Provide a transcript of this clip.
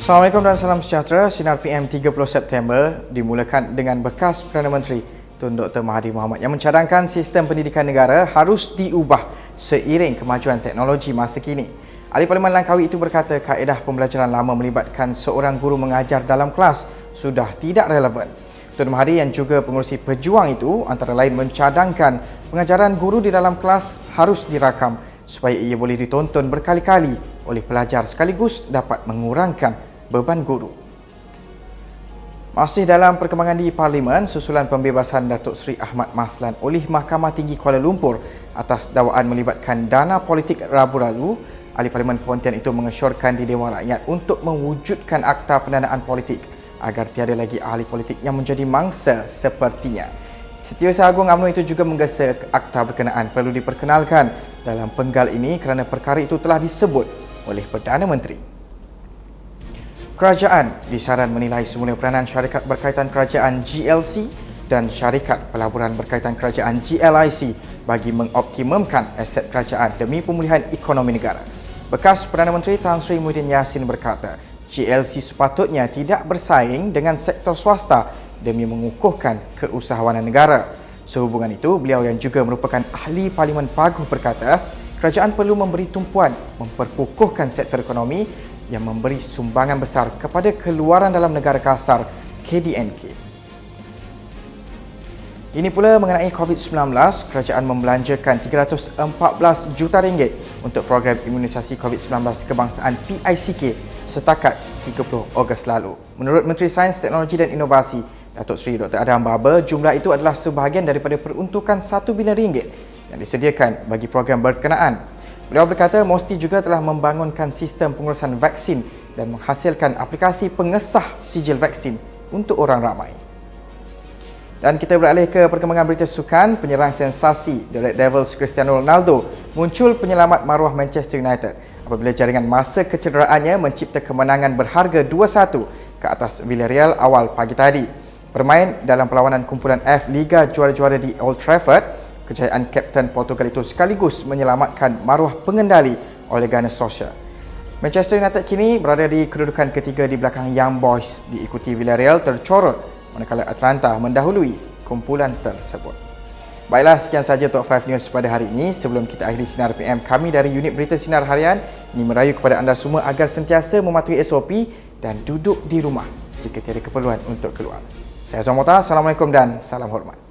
Assalamualaikum dan salam sejahtera. Sinar PM 30 September dimulakan dengan bekas Perdana Menteri Tun Dr. Mahathir Mohamad yang mencadangkan sistem pendidikan negara harus diubah seiring kemajuan teknologi masa kini. Ahli Parlimen Langkawi itu berkata kaedah pembelajaran lama melibatkan seorang guru mengajar dalam kelas sudah tidak relevan. Tun Mahathir yang juga pengurusi pejuang itu antara lain mencadangkan pengajaran guru di dalam kelas harus dirakam supaya ia boleh ditonton berkali-kali oleh pelajar sekaligus dapat mengurangkan beban guru. Masih dalam perkembangan di Parlimen, susulan pembebasan Datuk Seri Ahmad Maslan oleh Mahkamah Tinggi Kuala Lumpur atas dakwaan melibatkan dana politik Rabu lalu, Ahli Parlimen Pontian itu mengesyorkan di Dewan Rakyat untuk mewujudkan akta pendanaan politik agar tiada lagi ahli politik yang menjadi mangsa sepertinya. Setiausaha Agung UMNO itu juga menggesa akta berkenaan perlu diperkenalkan dalam penggal ini kerana perkara itu telah disebut oleh Perdana Menteri. Kerajaan disaran menilai semula peranan syarikat berkaitan kerajaan GLC dan syarikat pelaburan berkaitan kerajaan GLIC bagi mengoptimumkan aset kerajaan demi pemulihan ekonomi negara. Bekas Perdana Menteri Tan Sri Muhyiddin Yassin berkata, GLC sepatutnya tidak bersaing dengan sektor swasta demi mengukuhkan keusahawanan negara. Sehubungan itu, beliau yang juga merupakan ahli Parlimen Paguh berkata, kerajaan perlu memberi tumpuan memperkukuhkan sektor ekonomi yang memberi sumbangan besar kepada keluaran dalam negara kasar KDNK. Ini pula mengenai COVID-19, kerajaan membelanjakan 314 juta ringgit untuk program imunisasi COVID-19 kebangsaan PICK setakat 30 Ogos lalu. Menurut Menteri Sains, Teknologi dan Inovasi, Datuk Seri Dr. Adam Baba, jumlah itu adalah sebahagian daripada peruntukan 1 bilion ringgit yang disediakan bagi program berkenaan. Beliau berkata Mosti juga telah membangunkan sistem pengurusan vaksin dan menghasilkan aplikasi pengesah sijil vaksin untuk orang ramai. Dan kita beralih ke perkembangan berita sukan. Penyerang sensasi The Red Devils Cristiano Ronaldo muncul penyelamat maruah Manchester United apabila jaringan masa kecederaannya mencipta kemenangan berharga 2-1 ke atas Villarreal awal pagi tadi. Bermain dalam perlawanan kumpulan F Liga Juara-Juara di Old Trafford, kejayaan Kapten Portugal itu sekaligus menyelamatkan maruah pengendali Ole Gunnar Solskjaer. Manchester United kini berada di kedudukan ketiga di belakang Young Boys, diikuti Villarreal tercorot manakala Atlanta mendahului kumpulan tersebut. Baiklah, sekian sahaja Top 5 News pada hari ini. Sebelum kita akhiri Sinar PM kami dari unit Berita Sinar Harian, ini merayu kepada anda semua agar sentiasa mematuhi SOP dan duduk di rumah jika tiada keperluan untuk keluar. Saya Azam Mota, Assalamualaikum dan salam hormat.